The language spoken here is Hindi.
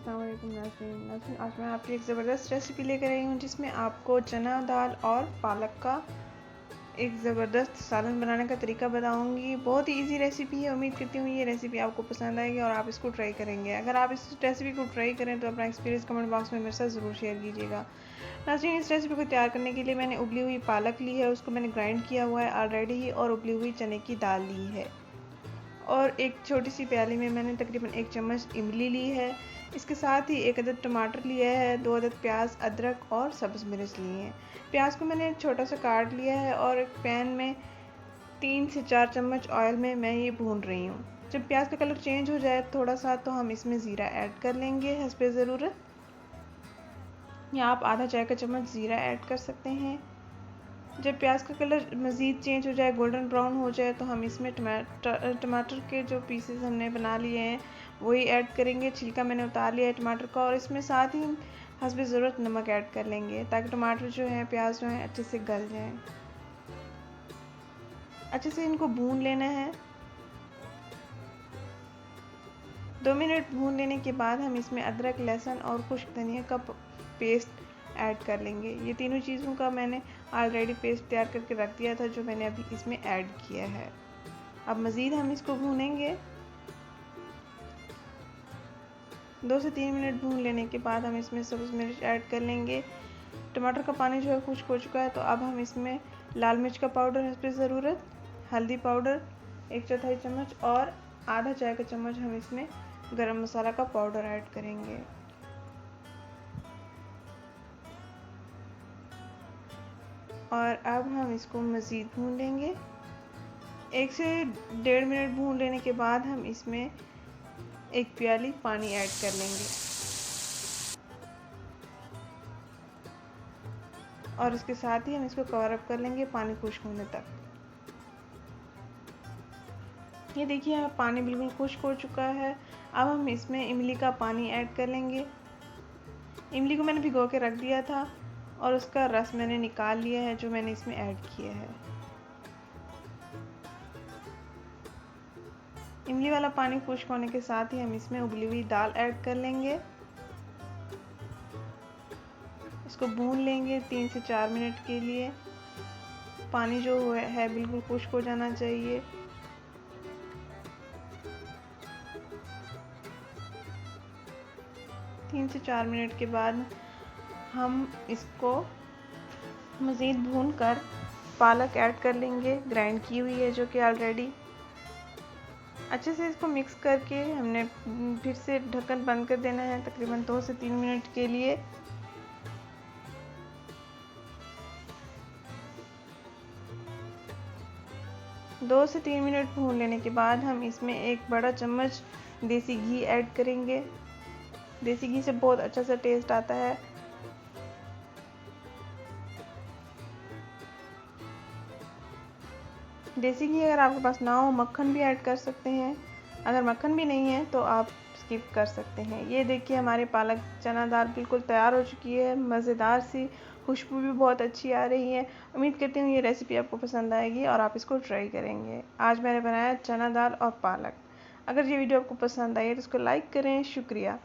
अस्सलाम वालेकुम नाज़रीन। आज मैं आपके एक ज़बरदस्त रेसिपी लेकर आई हूँ जिसमें आपको चना दाल और पालक का एक ज़बरदस्त सालन बनाने का तरीका बताऊंगी। बहुत ही इजी रेसिपी है। उम्मीद करती हूँ ये रेसिपी आपको पसंद आएगी और आप इसको ट्राई करेंगे। अगर आप इस रेसिपी को ट्राई करें तो अपना एक्सपीरियंस कमेंट बॉक्स में मेरे साथ ज़रूर शेयर कीजिएगा। नाज़रीन, इस रेसिपी को तैयार करने के लिए मैंने उबली हुई पालक ली है, उसको मैंने ग्राइंड किया हुआ है ऑलरेडी, और उबली हुई चने की दाल ली है, और एक छोटी सी प्याली में मैंने तकरीबन 1 चम्मच इमली ली है। इसके साथ ही 1 अदद टमाटर लिया है, 2 अदद प्याज, अदरक और सब्ज़ मिर्च लिए हैं। प्याज को मैंने छोटा सा काट लिया है और एक पैन में 3 से 4 चम्मच ऑयल में मैं ये भून रही हूँ। जब प्याज का कलर चेंज हो जाए थोड़ा सा तो हम इसमें ज़ीरा ऐड कर लेंगे हस्बे ज़रूरत, या आप आधा चाय का चम्मच ज़ीरा ऐड कर सकते हैं। जब प्याज का कलर मज़ीद चेंज हो जाए, गोल्डन ब्राउन हो जाए, तो हम इसमें टमाटर के जो पीसेस हमने बना लिए हैं वही ऐड करेंगे। छिलका मैंने उतार लिया है टमाटर का, और इसमें साथ ही हस्बे ज़रूरत नमक ऐड कर लेंगे ताकि टमाटर जो है, प्याज जो है, अच्छे से गल जाएं। अच्छे से इनको भून लेना है। 2 मिनट भून लेने के बाद हम इसमें अदरक, लहसुन और खुश्क धनिया का पेस्ट ऐड कर लेंगे। ये तीनों चीज़ों का मैंने ऑलरेडी पेस्ट तैयार करके रख दिया था जो मैंने अभी इसमें ऐड किया है। अब मज़ीद हम इसको भूनेंगे। 2 से 3 मिनट भून लेने के बाद हम इसमें सब्ज़ मिर्च ऐड कर लेंगे। टमाटर का पानी जो है खुश्क हो चुका है, तो अब हम इसमें लाल मिर्च का पाउडर हस्बे ज़रूरत, हल्दी पाउडर 1/4 चम्मच और आधा चाय का चम्मच हम इसमें गरम मसाला का पाउडर ऐड करेंगे। और अब हम इसको मज़ीद भून लेंगे। 1 से 1.5 मिनट भून लेने के बाद हम इसमें 1 प्याली पानी ऐड कर लेंगे, और इसके साथ ही हम इसको कवर अप कर लेंगे पानी खुश्क होने तक। ये देखिए पानी बिल्कुल खुश्क हो चुका है। अब हम इसमें इमली का पानी ऐड कर लेंगे। इमली को मैंने भिगो के रख दिया था और उसका रस मैंने निकाल लिया है जो मैंने इसमें ऐड किया है। इमली वाला पानी खुश्क होने के साथ ही हम इसमें उबली हुई दाल ऐड कर लेंगे। इसको भून लेंगे 3 से 4 मिनट के लिए। पानी जो है बिल्कुल खुश्क हो जाना चाहिए। तीन से 4 मिनट के बाद हम इसको मज़ीद भून कर पालक ऐड कर लेंगे, ग्राइंड की हुई है जो कि ऑलरेडी। अच्छे से इसको मिक्स करके हमने फिर से ढक्कन बंद कर देना है तकरीबन 2 से 3 मिनट के लिए। दो से 3 मिनट भून लेने के बाद हम इसमें 1 बड़ा चम्मच देसी घी ऐड करेंगे। देसी घी से बहुत अच्छा सा टेस्ट आता है। देसी घी अगर आपके पास ना हो, मक्खन भी ऐड कर सकते हैं। अगर मक्खन भी नहीं है तो आप स्किप कर सकते हैं। ये देखिए हमारी पालक चना दाल बिल्कुल तैयार हो चुकी है। मज़ेदार सी खुशबू भी बहुत अच्छी आ रही है। उम्मीद करती हूँ ये रेसिपी आपको पसंद आएगी और आप इसको ट्राई करेंगे। आज मैंने बनाया चना दाल और पालक। अगर ये वीडियो आपको पसंद आई है तो इसको लाइक करें। शुक्रिया।